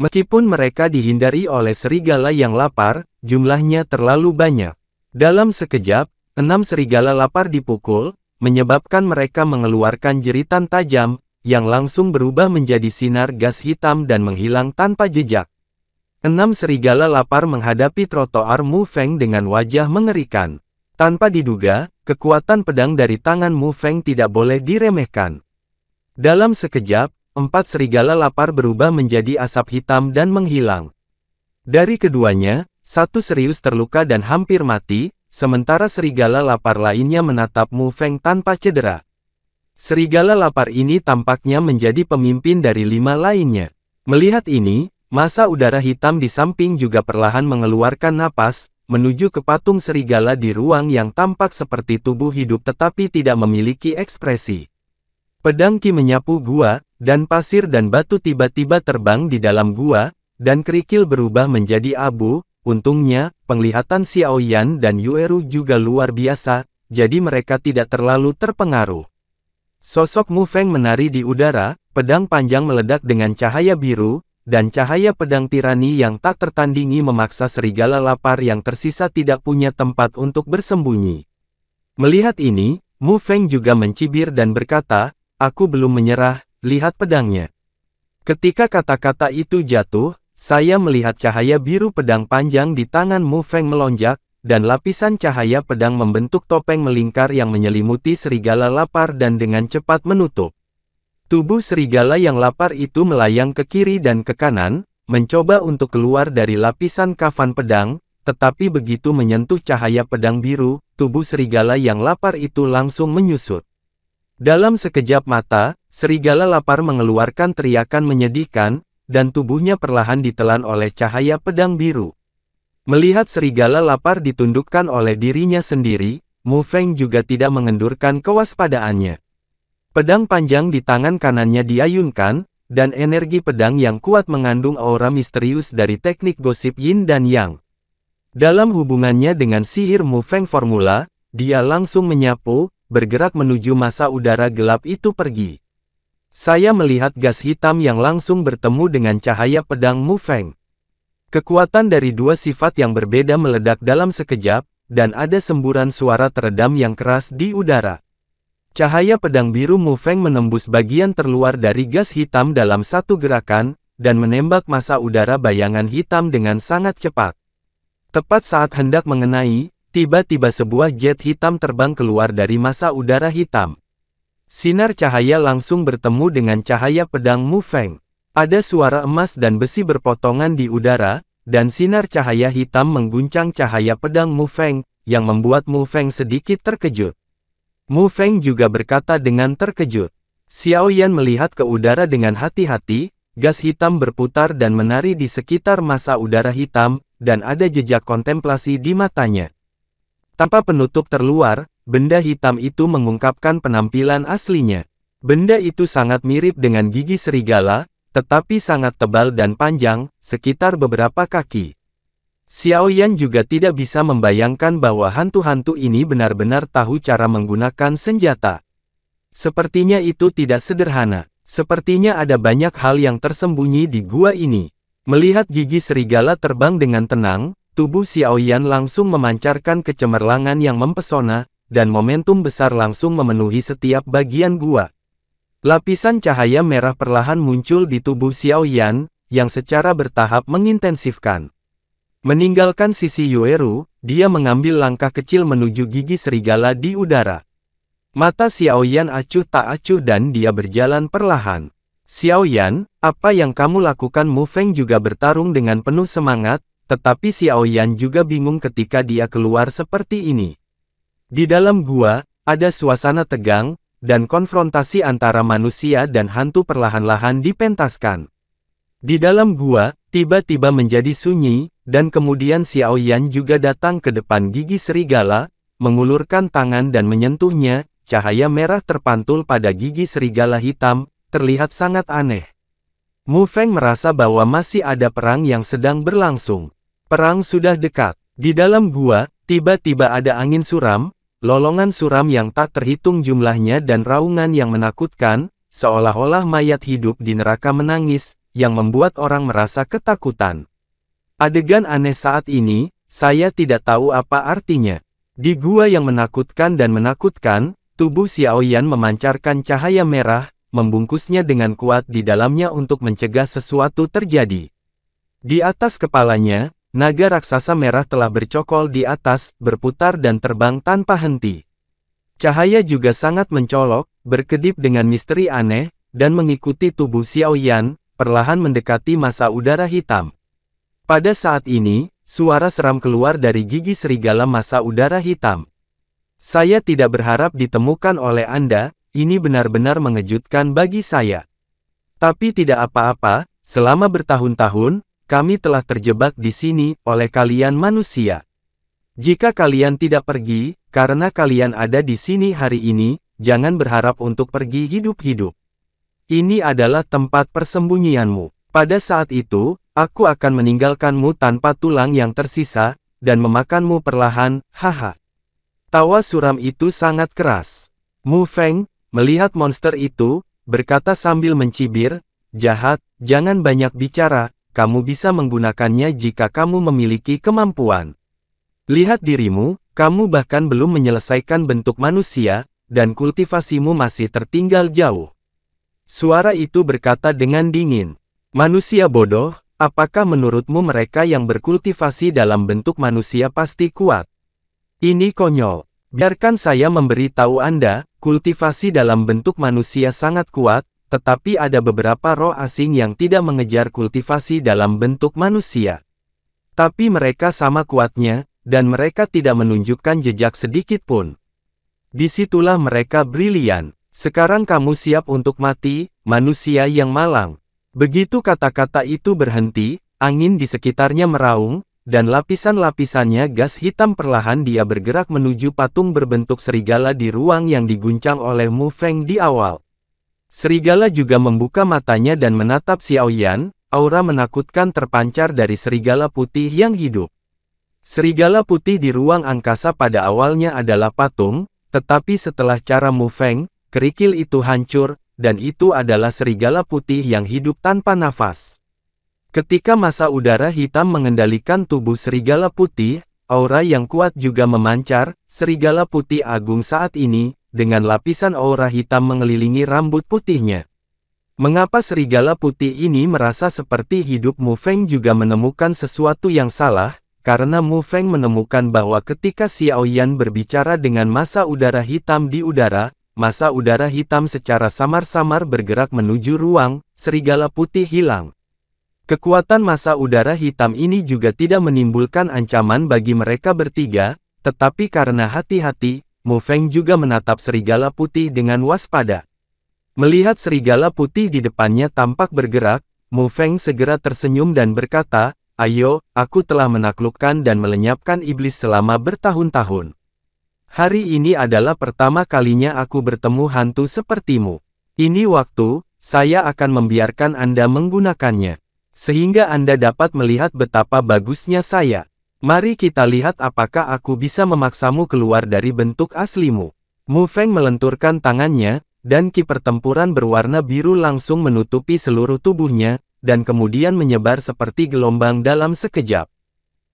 Meskipun mereka dihindari oleh serigala yang lapar, jumlahnya terlalu banyak. Dalam sekejap, 6 serigala lapar dipukul, menyebabkan mereka mengeluarkan jeritan tajam, yang langsung berubah menjadi sinar gas hitam dan menghilang tanpa jejak. 6 serigala lapar menghadapi trotoar Mu Feng dengan wajah mengerikan. Tanpa diduga, kekuatan pedang dari tangan Mu Feng tidak boleh diremehkan. Dalam sekejap, 4 serigala lapar berubah menjadi asap hitam dan menghilang. Dari keduanya, satu serius terluka dan hampir mati, sementara serigala lapar lainnya menatap Mu Feng tanpa cedera. Serigala lapar ini tampaknya menjadi pemimpin dari 5 lainnya. Melihat ini, massa udara hitam di samping juga perlahan mengeluarkan napas, menuju ke patung serigala di ruang yang tampak seperti tubuh hidup tetapi tidak memiliki ekspresi. Pedang Qi menyapu gua, dan pasir dan batu tiba-tiba terbang di dalam gua, dan kerikil berubah menjadi abu. Untungnya, penglihatan Xiao Yan dan Yueru juga luar biasa, jadi mereka tidak terlalu terpengaruh. Sosok Mu Feng menari di udara, pedang panjang meledak dengan cahaya biru, dan cahaya pedang tirani yang tak tertandingi memaksa serigala lapar yang tersisa tidak punya tempat untuk bersembunyi. Melihat ini, Mu Feng juga mencibir dan berkata, "Aku belum menyerah, lihat pedangnya." Ketika kata-kata itu jatuh, saya melihat cahaya biru pedang panjang di tangan Mu Feng melonjak, dan lapisan cahaya pedang membentuk topeng melingkar yang menyelimuti serigala lapar dan dengan cepat menutup. Tubuh serigala yang lapar itu melayang ke kiri dan ke kanan, mencoba untuk keluar dari lapisan kafan pedang, tetapi begitu menyentuh cahaya pedang biru, tubuh serigala yang lapar itu langsung menyusut. Dalam sekejap mata, serigala lapar mengeluarkan teriakan menyedihkan, dan tubuhnya perlahan ditelan oleh cahaya pedang biru. Melihat serigala lapar ditundukkan oleh dirinya sendiri, Mu Feng juga tidak mengendurkan kewaspadaannya. Pedang panjang di tangan kanannya diayunkan, dan energi pedang yang kuat mengandung aura misterius dari teknik gosip Yin dan Yang. Dalam hubungannya dengan sihir Mu Feng formula, dia langsung menyapu, bergerak menuju massa udara gelap itu pergi. Saya melihat gas hitam yang langsung bertemu dengan cahaya pedang Mu Feng. Kekuatan dari dua sifat yang berbeda meledak dalam sekejap, dan ada semburan suara teredam yang keras di udara. Cahaya pedang biru Mu Feng menembus bagian terluar dari gas hitam dalam satu gerakan, dan menembak massa udara bayangan hitam dengan sangat cepat. Tepat saat hendak mengenai, tiba-tiba sebuah jet hitam terbang keluar dari massa udara hitam. Sinar cahaya langsung bertemu dengan cahaya pedang Mu Feng. Ada suara emas dan besi berpotongan di udara, dan sinar cahaya hitam mengguncang cahaya pedang Mu Feng, yang membuat Mu Feng sedikit terkejut. Mu Feng juga berkata dengan terkejut. Xiao Yan melihat ke udara dengan hati-hati, gas hitam berputar dan menari di sekitar massa udara hitam, dan ada jejak kontemplasi di matanya. Tanpa penutup terluar, benda hitam itu mengungkapkan penampilan aslinya. Benda itu sangat mirip dengan gigi serigala, tetapi sangat tebal dan panjang, sekitar beberapa kaki. Xiao Yan juga tidak bisa membayangkan bahwa hantu-hantu ini benar-benar tahu cara menggunakan senjata. Sepertinya itu tidak sederhana. Sepertinya ada banyak hal yang tersembunyi di gua ini. Melihat gigi serigala terbang dengan tenang, tubuh Xiao Yan langsung memancarkan kecemerlangan yang mempesona, dan momentum besar langsung memenuhi setiap bagian gua. Lapisan cahaya merah perlahan muncul di tubuh Xiao Yan, yang secara bertahap mengintensifkan. Meninggalkan sisi Yueru, dia mengambil langkah kecil menuju gigi serigala di udara. Mata Xiao Yan acuh tak acuh dan dia berjalan perlahan. "Xiao Yan, apa yang kamu lakukan?" Mu Feng juga bertarung dengan penuh semangat, tetapi Xiao Yan juga bingung ketika dia keluar seperti ini. Di dalam gua, ada suasana tegang, dan konfrontasi antara manusia dan hantu perlahan-lahan dipentaskan. Di dalam gua, tiba-tiba menjadi sunyi, dan kemudian Xiao Yan juga datang ke depan gigi serigala, mengulurkan tangan dan menyentuhnya. Cahaya merah terpantul pada gigi serigala hitam, terlihat sangat aneh. Mu Feng merasa bahwa masih ada perang yang sedang berlangsung. Perang sudah dekat. Di dalam gua, tiba-tiba ada angin suram, lolongan suram yang tak terhitung jumlahnya dan raungan yang menakutkan, seolah-olah mayat hidup di neraka menangis, yang membuat orang merasa ketakutan. Adegan aneh saat ini, saya tidak tahu apa artinya. Di gua yang menakutkan dan menakutkan, tubuh Xiaoyan memancarkan cahaya merah, membungkusnya dengan kuat di dalamnya untuk mencegah sesuatu terjadi. Di atas kepalanya, naga raksasa merah telah bercokol di atas, berputar dan terbang tanpa henti. Cahaya juga sangat mencolok, berkedip dengan misteri aneh, dan mengikuti tubuh Xiaoyan, perlahan mendekati massa udara hitam. Pada saat ini, suara seram keluar dari gigi serigala massa udara hitam. Saya tidak berharap ditemukan oleh Anda, ini benar-benar mengejutkan bagi saya. Tapi tidak apa-apa, selama bertahun-tahun, kami telah terjebak di sini oleh kalian manusia. Jika kalian tidak pergi, karena kalian ada di sini hari ini, jangan berharap untuk pergi hidup-hidup. Ini adalah tempat persembunyianmu. Pada saat itu, aku akan meninggalkanmu tanpa tulang yang tersisa, dan memakanmu perlahan, haha. Tawa suram itu sangat keras. Mu Feng, melihat monster itu, berkata sambil mencibir, jahat, jangan banyak bicara, kamu bisa menggunakannya jika kamu memiliki kemampuan. Lihat dirimu, kamu bahkan belum menyelesaikan bentuk manusia, dan kultivasimu masih tertinggal jauh. Suara itu berkata dengan dingin. Manusia bodoh, apakah menurutmu mereka yang berkultivasi dalam bentuk manusia pasti kuat? Ini konyol. Biarkan saya memberi tahu Anda, kultivasi dalam bentuk manusia sangat kuat, tetapi ada beberapa roh asing yang tidak mengejar kultivasi dalam bentuk manusia. Tapi mereka sama kuatnya, dan mereka tidak menunjukkan jejak sedikit pun. Disitulah mereka brilian. Sekarang kamu siap untuk mati, manusia yang malang. Begitu kata-kata itu berhenti, angin di sekitarnya meraung, dan lapisan-lapisannya gas hitam perlahan dia bergerak menuju patung berbentuk serigala di ruang yang diguncang oleh Mu Feng di awal. Serigala juga membuka matanya dan menatap Xiaoyan, aura menakutkan terpancar dari serigala putih yang hidup. Serigala putih di ruang angkasa pada awalnya adalah patung, tetapi setelah cara Mu Feng, kerikil itu hancur, dan itu adalah serigala putih yang hidup tanpa nafas. Ketika massa udara hitam mengendalikan tubuh serigala putih, aura yang kuat juga memancar, serigala putih agung saat ini, dengan lapisan aura hitam mengelilingi rambut putihnya. Mengapa serigala putih ini merasa seperti hidup? Mu Feng juga menemukan sesuatu yang salah, karena Mu Feng menemukan bahwa ketika Xiaoyan berbicara dengan massa udara hitam di udara, massa udara hitam secara samar-samar bergerak menuju ruang, serigala putih hilang. Kekuatan massa udara hitam ini juga tidak menimbulkan ancaman bagi mereka bertiga, tetapi karena hati-hati, Mu Feng juga menatap serigala putih dengan waspada. Melihat serigala putih di depannya tampak bergerak, Mu Feng segera tersenyum dan berkata, ayo, aku telah menaklukkan dan melenyapkan iblis selama bertahun-tahun. Hari ini adalah pertama kalinya aku bertemu hantu sepertimu. Ini waktu, saya akan membiarkan Anda menggunakannya. Sehingga Anda dapat melihat betapa bagusnya saya. Mari kita lihat apakah aku bisa memaksamu keluar dari bentuk aslimu. Mu Feng melenturkan tangannya, dan ki pertempuran berwarna biru langsung menutupi seluruh tubuhnya, dan kemudian menyebar seperti gelombang dalam sekejap.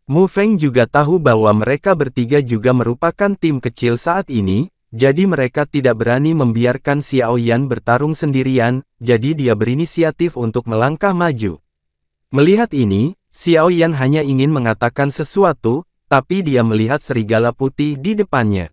Mu Feng juga tahu bahwa mereka bertiga juga merupakan tim kecil saat ini, jadi mereka tidak berani membiarkan Xiaoyan bertarung sendirian, jadi dia berinisiatif untuk melangkah maju. Melihat ini, Xiaoyan hanya ingin mengatakan sesuatu, tapi dia melihat serigala putih di depannya.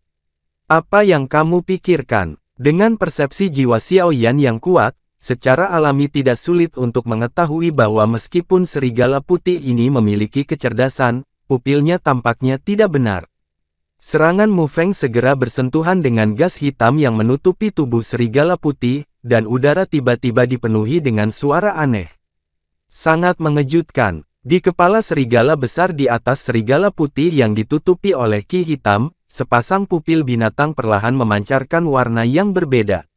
Apa yang kamu pikirkan? Dengan persepsi jiwa Xiaoyan yang kuat, secara alami tidak sulit untuk mengetahui bahwa meskipun serigala putih ini memiliki kecerdasan, pupilnya tampaknya tidak benar. Serangan Mu Feng segera bersentuhan dengan gas hitam yang menutupi tubuh serigala putih, dan udara tiba-tiba dipenuhi dengan suara aneh. Sangat mengejutkan. Di kepala serigala besar di atas serigala putih yang ditutupi oleh ki hitam, sepasang pupil binatang perlahan memancarkan warna yang berbeda.